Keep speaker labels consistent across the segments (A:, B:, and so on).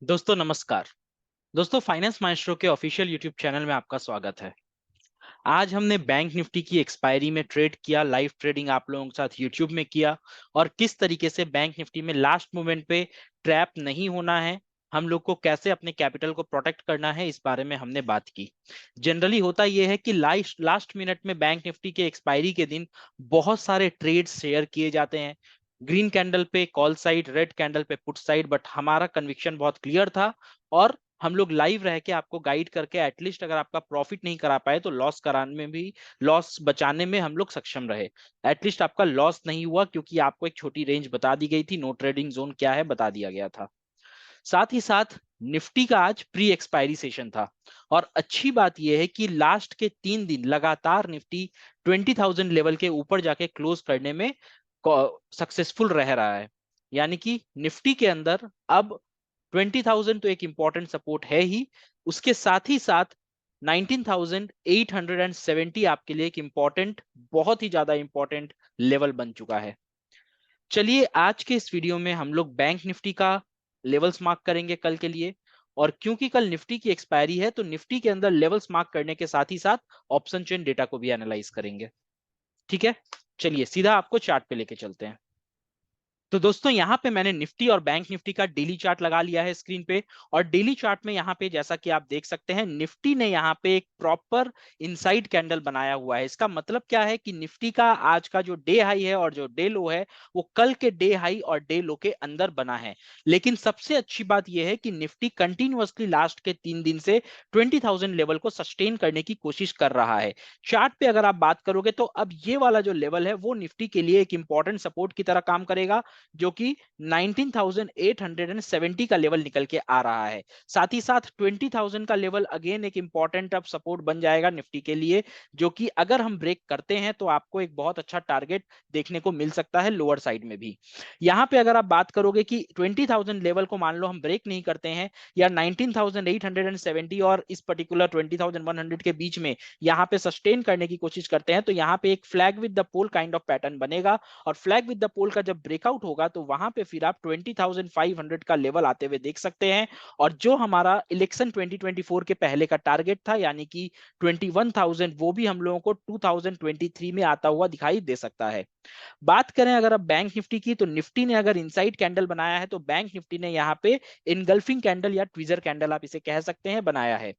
A: दोस्तों नमस्कार। दोस्तों फाइनेंस माइस्ट्रो के ऑफिशियल यूट्यूब चैनल में आपका स्वागत है। आज हमने बैंक निफ्टी की एक्सपायरी में ट्रेड किया, लाइव ट्रेडिंग आप लोगों के साथ यूट्यूब में किया और किस तरीके से बैंक निफ्टी में लास्ट मोमेंट पे ट्रैप नहीं होना है, हम लोग को कैसे अपने कैपिटल को प्रोटेक्ट करना है, इस बारे में हमने बात की। जनरली होता यह है कि लास्ट लास्ट मिनट में बैंक निफ्टी के एक्सपायरी के दिन बहुत सारे ट्रेड्स शेयर किए जाते हैं। ग्रीन कैंडल पे कॉल साइड, रेड कैंडल पे पुट साइड, बट हमारा कन्विक्शन बहुत क्लियर था और हम लोग लाइव रह के आपको गाइड करके एटलीस्ट अगर आपका प्रॉफिट नहीं करा पाए तो लॉस कराने में भी, लॉस बचाने में हम लोग सक्षम रहे। एटलीस्ट आपका लॉस नहीं हुआ क्योंकि आपको एक छोटी रेंज बता दी गई थी, नो ट्रेडिंग जोन क्या है बता दिया गया था। साथ ही साथ निफ्टी का आज प्री एक्सपायरी सेशन था और अच्छी बात यह है कि लास्ट के 3 दिन लगातार निफ्टी 20,000 लेवल के ऊपर जाके क्लोज करने में सक्सेसफुल रह रहा है। यानी कि निफ्टी के अंदर अब 20,000 तो एक इंपॉर्टेंट सपोर्ट है ही, उसके साथ ही साथ 19,870 आपके लिए एक इंपॉर्टेंट, बहुत ही ज्यादा इंपॉर्टेंट लेवल बन चुका है। चलिए आज के इस वीडियो में हम लोग बैंक निफ्टी का लेवल्स मार्क करेंगे कल के लिए। और क्योंकि कल निफ्टी की एक्सपायरी है तो निफ्टी के अंदर लेवल्स मार्क करने के साथ ही साथ ऑप्शन चेन डेटा को भी एनालाइज करेंगे। ठीक है, चलिए सीधा आपको चार्ट पे लेके चलते हैं। तो दोस्तों यहाँ पे मैंने निफ्टी और बैंक निफ्टी का डेली चार्ट लगा लिया है स्क्रीन पे। और डेली चार्ट में यहाँ पे जैसा कि आप देख सकते हैं निफ्टी ने यहाँ पे एक प्रॉपर इनसाइड कैंडल बनाया हुआ है। इसका मतलब क्या है कि निफ्टी का आज का जो डे हाई है और जो डे लो है वो कल के डे हाई और डे लो के अंदर बना है। लेकिन सबसे अच्छी बात यह है कि निफ्टी कंटिन्यूअसली लास्ट के 3 दिन से 20,000 लेवल को सस्टेन करने की कोशिश कर रहा है। चार्ट पे अगर आप बात करोगे तो अब ये वाला जो लेवल है वो निफ्टी के लिए एक इंपॉर्टेंट सपोर्ट की तरह काम करेगा, जो कि 19,870 का लेवल निकल के आ रहा है। साथ ही साथ 20,000 का लेवल अगेन एक इंपॉर्टेंट अब सपोर्ट बन जाएगा निफ्टी के लिए, जो कि अगर हम ब्रेक करते हैं तो आपको एक बहुत अच्छा टारगेट देखने को मिल सकता है लोअर साइड में भी। यहां पे अगर आप बात करोगे कि 20,000 लेवल को मान लो हम ब्रेक नहीं करते हैं या 19,870 और इस पर्टिकुलर 20,100 के बीच में यहां पे सस्टेन करने की कोशिश करते हैं तो यहां पे एक flag with the pole kind of pattern बनेगा। और फ्लैग विद द पोल का जब ब्रेकआउट होगा तो वहां पे फिर आप 20,500 का लेवल आते हुए देख सकते हैं। और जो हमारा इलेक्शन 2024 के पहले का टारगेट था यानी कि 21,000, वो भी हम लोगों को 2023 में आता हुआ दिखाई दे सकता है। बात करें अगर अब बैंक निफ्टी की, तो निफ्टी ने अगर इनसाइड कैंडल बनाया है तो बैंक निफ्टी ने यहाँ पे इनगल्फिंग कैंडल या ट्विजर कैंडल आप इसे कह सकते हैं बनाया है।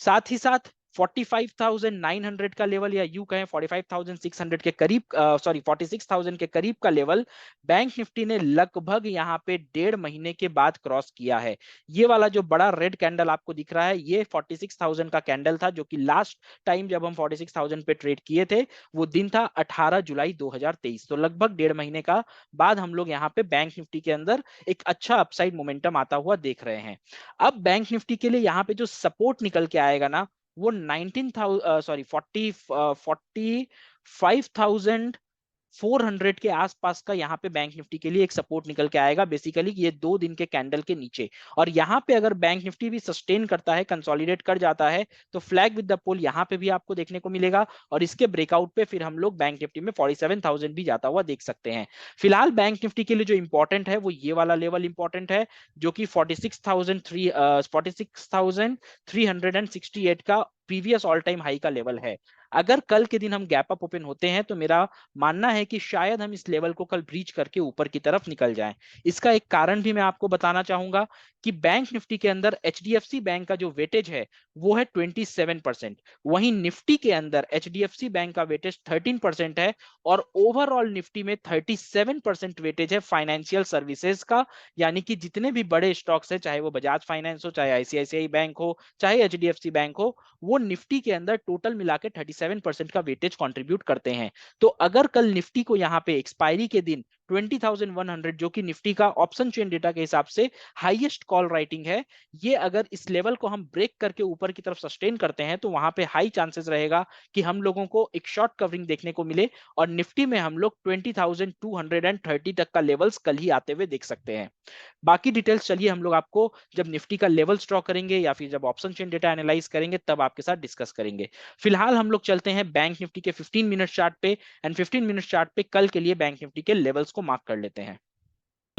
A: साथ ही साथ 45,900 का लेवल या यू कहें 45,600 के करीब, सॉरी 46,000 के करीब का लेवल बैंक निफ्टी ने लगभग यहां पे 1.5 महीने के बाद क्रॉस किया है। ये वाला जो बड़ा रेड कैंडल आपको दिख रहा है ये 46,000 का कैंडल था, जो कि लास्ट टाइम जब हम 46,000 पे ट्रेड किए थे वो दिन था 18 जुलाई 2023। तो लगभग 1.5 महीने का बाद हम लोग यहाँ पे बैंक निफ्टी के अंदर एक अच्छा अपसाइड मोमेंटम आता हुआ देख रहे हैं। अब बैंक निफ्टी के लिए यहाँ पे जो सपोर्ट निकल के आएगा ना वो 19,000, सॉरी 45,400 के आसपास का यहाँ पे बैंक निफ्टी के लिए एक सपोर्ट निकल के आएगा, बेसिकली ये 2 दिन के कैंडल के नीचे। और यहाँ पे अगर बैंक निफ्टी भी सस्टेन करता है, कंसोलिडेट कर जाता है, तो फ्लैग विद द पोल यहाँ पे भी आपको देखने को मिलेगा और इसके ब्रेकआउट पे फिर हम लोग बैंक निफ्टी में 47,000 भी जाता हुआ देख सकते हैं। फिलहाल बैंक निफ्टी के लिए जो इंपॉर्टेंट है वो ये वाला लेवल इंपॉर्टेंट है, जो कि 46,368 का प्रीवियस ऑल टाइम हाई का लेवल है। अगर कल के दिन हम गैप अप ओपन होते हैं तो मेरा मानना है कि शायद हम इस लेवल को कल ब्रीच करके ऊपर की तरफ निकल जाएं। इसका एक कारण भी मैं आपको बताना चाहूंगा कि बैंक निफ्टी के अंदर एचडीएफसी बैंक का जो वेटेज है वो है 27%, वहीं निफ्टी के अंदर एचडीएफसी बैंक का वेटेज 13% है और ओवरऑल निफ्टी में 37% वेटेज है फाइनेंशियल सर्विसेज का। यानी कि जितने भी बड़े स्टॉक्स है, चाहे वो बजाज फाइनेंस हो, चाहे आईसीआईसीआई बैंक हो, चाहे एचडीएफसी बैंक हो, वो निफ्टी के अंदर टोटल मिला के 37% का वेटेज कंट्रीब्यूट करते हैं। तो अगर कल निफ्टी को यहाँ पे एक्सपायरी के दिन 20,100, जो कि निफ्टी का ऑप्शन चेन डेटा के हिसाब से हाईएस्ट कॉल राइटिंग है, ये अगर इस लेवल को हम ब्रेक करके ऊपर की तरफ सस्टेन करते हैं तो वहां पे हाई चांसेस रहेगा कि हम लोगों को एक शॉर्ट कवरिंग देखने को मिले और निफ्टी में हम लोग 20,230 तक का लेवल्स कल ही आते हुए देख सकते हैं। बाकी डिटेल्स चलिए हम लोग आपको जब निफ्टी का लेवल्स ड्रॉ करेंगे या फिर जब ऑप्शन चेन डेटा एनालाइज करेंगे तब आपके साथ डिस्कस करेंगे। फिलहाल हम लोग चलते हैं बैंक निफ्टी के 15 मिनट चार्ट पे एंड 15 मिनट चार्ट पे कल के लिए बैंक निफ्टी के लेवल्स को मार्क कर लेते हैं।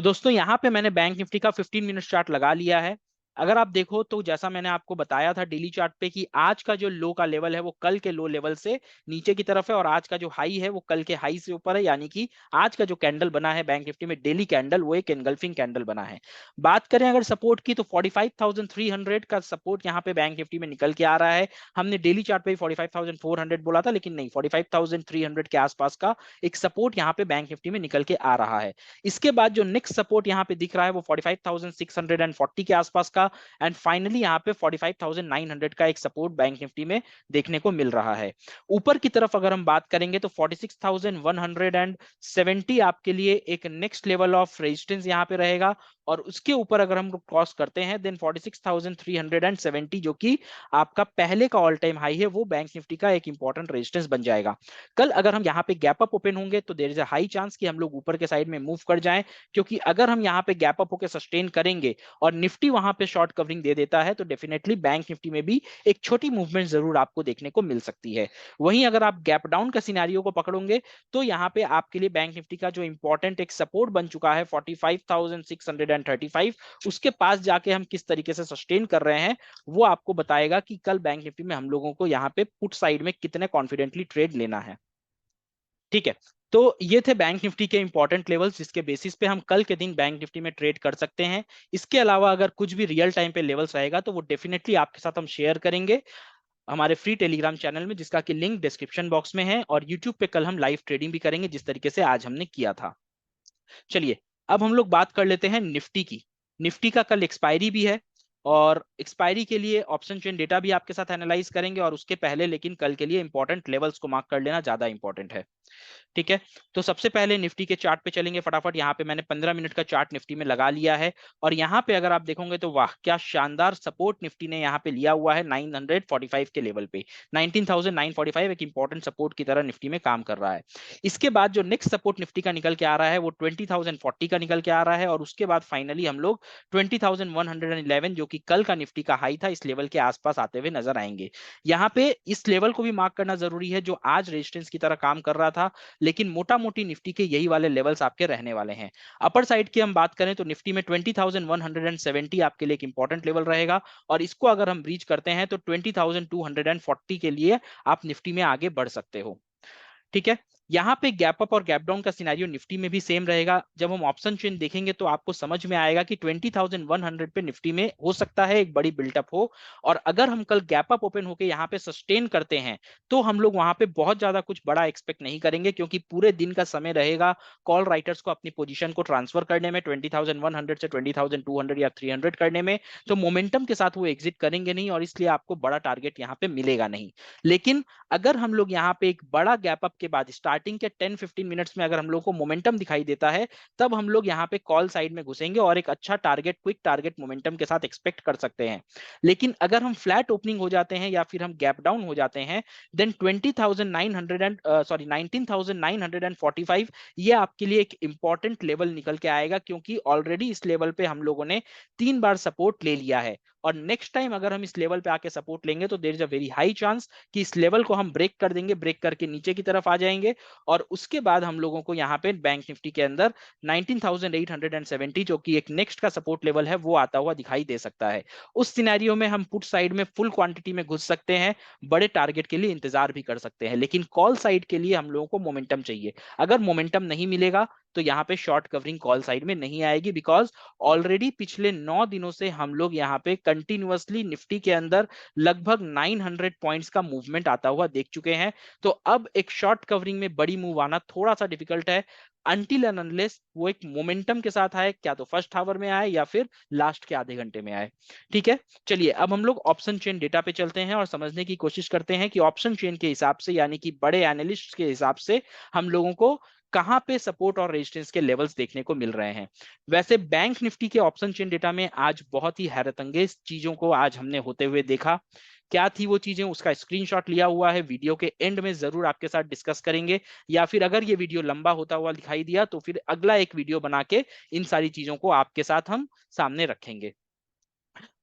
A: तो दोस्तों यहाँ पे मैंने बैंक निफ्टी का 15 मिनट चार्ट लगा लिया है। अगर आप देखो तो जैसा मैंने आपको बताया था डेली चार्ट पे कि आज का जो लो का लेवल है वो कल के लो लेवल से नीचे की तरफ है, और आज का जो हाई है वो कल के हाई से ऊपर है, यानी कि आज का जो कैंडल बना है बैंक निफ्टी में डेली कैंडल वो एक एनगल्फिंग कैंडल बना है। बात करें अगर सपोर्ट की, तो 45,300 का सपोर्ट यहाँ पे बैंक निफ्टी में निकल के आ रहा है। हमने डेली चार्ट पे 45,400 बोला था, लेकिन नहीं, 45,300 के आसपास का एक सपोर्ट यहाँ पे बैंक निफ्टी में निकल के आ रहा है। इसके बाद जो नेक्स्ट सपोर्ट यहाँ पे दिख रहा है वो 45,640 के आसपास का, एंड फाइनली यहाँ पे 45,900 का एक सपोर्ट बैंक निफ्टी में देखने को मिल रहा है। ऊपर की तरफ अगर हम बात करेंगे तो 46,170 आपके लिए एक नेक्स्ट लेवल ऑफ रेजिस्टेंस यहाँ पे रहेगा, और उसके ऊपर अगर हम क्रॉस करते हैं देन 46,370 जो कि आपका पहले का ऑल टाइम हाई है वो बैंक निफ्टी का एक इंपॉर्टेंट रेजिस्टेंस बन जाएगा। कल अगर हम यहाँ पे गैप अप ओपन होंगे तो there is a high chance कि हम लोग ऊपर के साइड में मूव कर जाएं, क्योंकि अगर हम यहाँ पे गैप अप होकर सस्टेन करेंगे और निफ्टी वहां पे शॉर्ट कवरिंग दे देता है तो डेफिनेटली बैंक निफ्टी में भी एक छोटी मूवमेंट जरूर आपको देखने को मिल सकती है। वहीं अगर आप गैप डाउन का सिनेरियो को पकड़ोगे तो यहाँ पे आपके लिए बैंक निफ्टी का जो इंपॉर्टेंट एक सपोर्ट बन चुका है 45,635, उसके पास जाके हम किस तरीके से सस्टेन कर रहे हैं वो आपको बताएगा कि कल बैंक निफ्टी में हम लोगों को यहाँ पे पुट साइड में कितने कॉन्फिडेंटली ट्रेड लेना है। ठीक है, तो ये थे बैंक निफ्टी के इंपॉर्टेंट लेवल्स जिसके बेसिस पे हम कल के दिन बैंक निफ्टी में ट्रेड कर सकते हैं। इसके अलावा अगर कुछ भी रियल टाइम पे लेवल्स रहेगा तो वो डेफिनेटली आपके साथ हम शेयर करेंगे हमारे फ्री टेलीग्राम चैनल में, जिसका कि लिंक डिस्क्रिप्शन बॉक्स में है, और यूट्यूब पे कल हम लाइव ट्रेडिंग भी करेंगे जिस तरीके से आज हमने किया था। चलिए, अब हम लोग बात कर लेते हैं निफ्टी की। निफ्टी का कल एक्सपायरी भी है, और एक्सपायरी के लिए ऑप्शन चेन डेटा भी आपके साथ एनालाइज करेंगे, और उसके पहले लेकिन कल के लिए इंपॉर्टेंट लेवल्स को मार्क कर लेना ज्यादा इंपॉर्टेंट है। ठीक है, तो सबसे पहले निफ्टी के चार्ट पे चलेंगे फटाफट। यहाँ पे मैंने 15 मिनट का चार्ट निफ्टी में लगा लिया है, और यहाँ पे अगर आप देखोगे तो वाह क्या शानदार सपोर्ट निफ्टी ने यहाँ पे लिया हुआ है 945 के लेवल पे। 19,945 एक इंपॉर्टेंट सपोर्ट की तरह निफ्टी में काम कर रहा है। इसके बाद जो नेक्स्ट सपोर्ट निफ्टी का निकल के आ रहा है वो 20,040 का निकल के आ रहा है, और उसके बाद फाइनली हम लोग 20,111 जो कि कल का निफ्टी का हाई था इस लेवल के आसपास आते हुए नजर आएंगे। यहाँ पे इस लेवल को भी मार्क करना जरूरी है जो आज रेजिस्टेंस की तरह काम कर रहा था, लेकिन मोटा मोटी निफ्टी के यही वाले लेवल्स आपके रहने वाले हैं। अपर साइड की हम बात करें तो निफ्टी में 20,170 आपके लिए एक इंपॉर्टेंट लेवल रहेगा, और इसको अगर हम रीच करते हैं तो 20,240 के लिए आप निफ्टी में आगे बढ़ सकते हो। ठीक है, यहाँ पे गैप अप और गैप डाउन का सिनेरियो निफ्टी में भी सेम रहेगा। जब हम ऑप्शन चेन देखेंगे तो आपको समझ में आएगा कि 20,100 पे निफ्टी में हो सकता है एक बड़ी बिल्टअप हो, और अगर हम कल गैप अप ओपन होकर यहाँ पे सस्टेन करते हैं तो हम लोग वहां पे बहुत ज्यादा कुछ बड़ा एक्सपेक्ट नहीं करेंगे, क्योंकि पूरे दिन का समय रहेगा कॉल राइटर्स को अपनी पोजीशन को ट्रांसफर करने में 20,100 से 20,200 या 300 करने में, तो मोमेंटम के साथ वो एग्जिट करेंगे नहीं, और इसलिए आपको बड़ा टारगेट यहाँ पे मिलेगा नहीं। लेकिन अगर हम लोग यहाँ पे एक बड़ा गैप अप के बाद स्टार्टिंग के 10-15 मिनट्स में अगर हम लोग को मोमेंटम दिखाई देता है तब हम लोग यहाँ पे कॉल साइड में घुसेंगे और एक अच्छा टारगेट, क्विक टारगेट मोमेंटम के साथ एक्सपेक्ट कर सकते हैं। लेकिन अगर हम फ्लैट ओपनिंग हो जाते हैं या फिर हम गैप डाउन हो जाते हैं देन 19,945 ये आपके लिए एक इंपॉर्टेंट लेवल निकल के आएगा, क्योंकि ऑलरेडी इस लेवल पे हम लोगों ने 3 बार सपोर्ट ले लिया है, और नेक्स्ट टाइम अगर हम इस लेवल पे आके सपोर्ट लेंगे तो there is a very high chance कि इस लेवल को हम ब्रेक कर देंगे, ब्रेक करके नीचे की तरफ आ जाएंगे, और उसके बाद हम लोगों को यहाँ पे बैंक निफ्टी के अंदर 19,870 जो कि एक नेक्स्ट का सपोर्ट लेवल है वो आता हुआ दिखाई दे सकता है। उस सिनेरियो में हम पुट साइड में फुल क्वांटिटी में घुस सकते हैं, बड़े टारगेट के लिए इंतजार भी कर सकते हैं, लेकिन कॉल साइड के लिए हम लोगों को मोमेंटम चाहिए। अगर मोमेंटम नहीं मिलेगा तो यहाँ पे शॉर्ट कवरिंग कॉल साइड में नहीं आएगी, बिकॉज ऑलरेडी पिछले 9 दिनों से हम लोग यहाँ पे कंटिन्यूअसली निफ्टी के अंदर लगभग 900 पॉइंट्स का मूवमेंट आता हुआ देख चुके हैं। तो अब एक शॉर्ट कवरिंग में बड़ी मूव आना थोड़ा सा डिफिकल्ट है, अनटिल एंड अनलेस वो एक मोमेंटम के साथ आए, क्या तो फर्स्ट आवर में आए या फिर लास्ट के आधे घंटे में आए। ठीक है, चलिए अब हम लोग ऑप्शन चेन डेटा पे चलते हैं और समझने की कोशिश करते हैं कि ऑप्शन चेन के हिसाब से, यानी कि बड़े एनालिस्ट के हिसाब से हम लोगों को कहां पे सपोर्ट और रेजिस्टेंस के लेवल्स देखने को मिल रहे हैं। वैसे बैंक निफ्टी के ऑप्शन चेन डेटा में आज बहुत ही हैरतअंगेज चीजों को आज हमने होते हुए देखा। क्या थी वो चीजें, उसका स्क्रीनशॉट लिया हुआ है, वीडियो के एंड में जरूर आपके साथ डिस्कस करेंगे, या फिर अगर ये वीडियो लंबा होता हुआ दिखाई दिया तो फिर अगला एक वीडियो बना के इन सारी चीजों को आपके साथ हम सामने रखेंगे।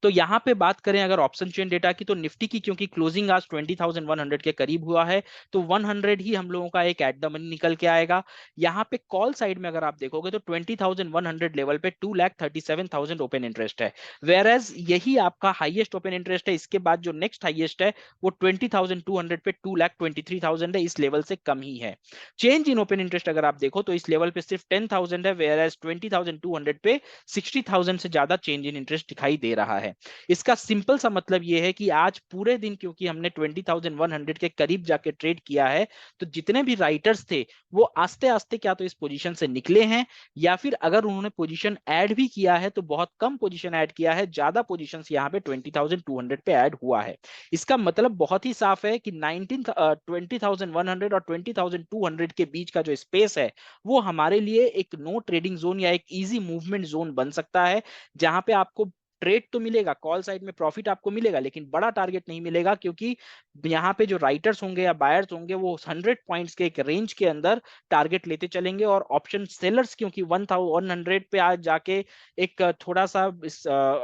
A: तो तो यहाँ पे बात करें अगर ऑप्शन चेन डेटा की, तो निफ्टी की क्योंकि क्लोजिंग आज 20,100 के करीब हुआ है, तो 100 ही हम लोगों का एक एट द मनी निकल के आएगा। यहाँ पे कॉल साइड में अगर आप देखोगे तो 20,100 लेवल पे 2,37,000 ओपन इंटरेस्ट है, वेयर एज यही आपका हाईएस्ट ओपन इंटरेस्ट है। इसके बाद जो नेक्स्ट हाईएस्ट है वो 20,200 पे 2,23,000 है, इस लेवल से कम ही है। चेंज इन ओपन इंटरेस्ट अगर आप देखो तो इस लेवल पे सिर्फ 10,000 है, वेयर एज 20,200 पे 60,000 से ज्यादा चेंज इन इंटरेस्ट दिखाई दे रहा है। इसका सिंपल सा मतलब ये है कि आज पूरे दिन क्योंकि हमने 20,100 के करीब जाके ट्रेड किया है, तो जितने भी राइटर्स थे वो आस्ते आस्ते क्या तो इस पोजीशन से निकले हैं, या फिर अगर उन्होंने पोजीशन ऐड भी किया है तो बहुत कम पोजीशन ऐड किया है, ज्यादा पोजीशन यहाँ पे 20,200 पे ऐड हुआ है। इसका मतलब बहुत ही साफ है कि 20,100 और 20,200 के बीच का जो स्पेस है वो हमारे लिए एक नो ट्रेडिंग जोन या एक इजी मूवमेंट जोन बन सकता है, जहां पे आपको ट्रेड तो मिलेगा, कॉल साइड में प्रॉफिट आपको मिलेगा, लेकिन बड़ा टारगेट नहीं मिलेगा, क्योंकि यहाँ पे जो राइटर्स होंगे या बायर्स होंगे वो 100 पॉइंट्स के एक रेंज के अंदर टारगेट लेते चलेंगे, और ऑप्शन सेलर्स क्योंकि 1,100 पे आज जाके एक थोड़ा सा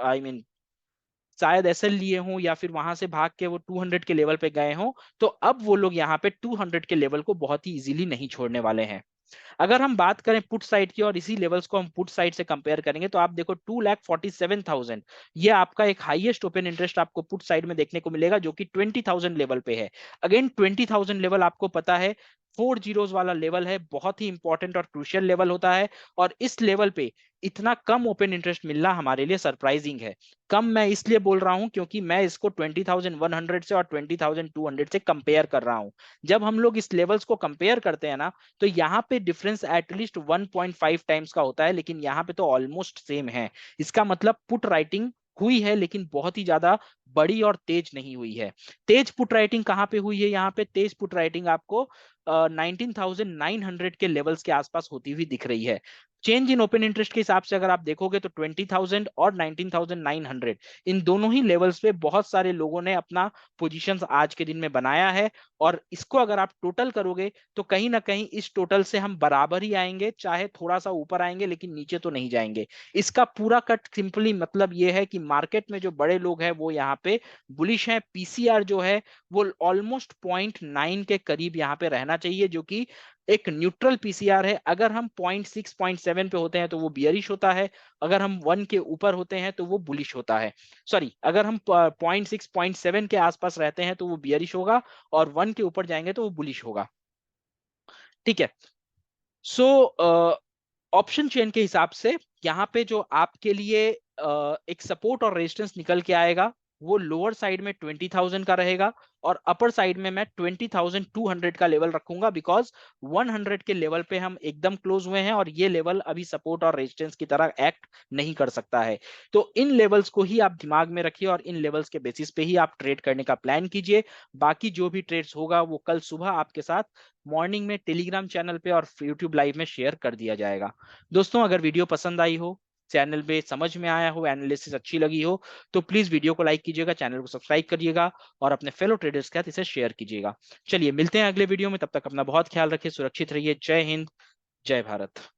A: आई मीन शायद एसएल लिए हों या फिर वहां से भाग के वो 200 के लेवल पे गए हों, तो अब वो लोग यहाँ पे 200 के लेवल को बहुत ही इजीली नहीं छोड़ने वाले हैं। अगर हम बात करें पुट साइड की और इसी लेवल्स को हम पुट साइड से कंपेयर करेंगे, तो आप देखो 2,47,000 ये आपका एक हाईएस्ट ओपन इंटरेस्ट आपको पुट साइड में देखने को मिलेगा, जो कि 20,000 लेवल पे है। अगेन 20,000 लेवल आपको पता है 4 जीरोस वाला लेवल है, बहुत ही इंपॉर्टेंट और क्रूशियल लेवल होता है, और इस लेवल पे इतना कम ओपन इंटरेस्ट मिलना हमारे लिए सरप्राइजिंग है। कम मैं इसलिए बोल रहा हूं क्योंकि मैं इसको 20,100 से और 20,200 से कंपेयर कर रहा हूं। जब हम लोग इस लेवल्स को कंपेयर करते हैं ना, तो यहाँ पे डिफरेंस एटलीस्ट 1.5 टाइम्स का होता है, लेकिन यहाँ पे तो ऑलमोस्ट सेम है। इसका मतलब पुट राइटिंग हुई है, लेकिन बहुत ही ज्यादा बड़ी और तेज नहीं हुई है। तेज पुट राइटिंग कहाँ पे हुई है? यहाँ पे तेज पुट राइटिंग आपको 19,900 के लेवल्स के आसपास होती हुई दिख रही है। चेंज इन ओपन इंटरेस्ट के हिसाब से अगर आप देखोगे तो 20,000 और 19,900 इन दोनों ही लेवल्स पे बहुत सारे लोगों ने अपना पोजीशंस आज के दिन में बनाया है, और इसको अगर आप टोटल करोगे तो कहीं ना कहीं इस टोटल से हम बराबर ही आएंगे, चाहे थोड़ा सा ऊपर आएंगे लेकिन नीचे तो नहीं जाएंगे। इसका पूरा कट सिंपली मतलब ये है कि मार्केट में जो बड़े लोग हैं वो यहाँ पे बुलिश हैं। पीसीआर जो है वो ऑलमोस्ट 0.9 के करीब यहाँ पे रहना चाहिए, जो कि एक न्यूट्रल पीसीआर है। अगर हम 0.6 0.7 पे होते हैं तो वो बियरिश होता है, अगर हम 1 के ऊपर होते हैं तो वो बुलिश होता है। सॉरी, अगर हम 0.6 0.7 के आसपास रहते हैं तो वो बियरिश होगा, और 1 के ऊपर जाएंगे तो वो बुलिश होगा। ठीक है। सो ऑप्शन चेन के हिसाब से यहाँ पे जो आपके लिए एक सपोर्ट और रेजिस्टेंस निकल के आएगा वो लोअर साइड में 20,000 का रहेगा, और अपर साइड में मैं 20,200 का लेवल रखूंगा, बिकॉज 100 के लेवल पे हम एकदम क्लोज हुए हैं और ये लेवल अभी सपोर्ट और रेजिस्टेंस की तरह एक्ट नहीं कर सकता है। तो इन लेवल्स को ही आप दिमाग में रखिए और इन लेवल्स के बेसिस पे ही आप ट्रेड करने का प्लान कीजिए। बाकी जो भी ट्रेड्स होगा वो कल सुबह आपके साथ मॉर्निंग में टेलीग्राम चैनल पे और यूट्यूब लाइव में शेयर कर दिया जाएगा। दोस्तों, अगर वीडियो पसंद आई हो, चैनल पे समझ में आया हो, एनालिसिस अच्छी लगी हो, तो प्लीज वीडियो को लाइक कीजिएगा, चैनल को सब्सक्राइब करिएगा और अपने फेलो ट्रेडर्स के साथ इसे शेयर कीजिएगा। चलिए मिलते हैं अगले वीडियो में, तब तक अपना बहुत ख्याल रखिए, सुरक्षित रहिए। जय हिंद, जय भारत।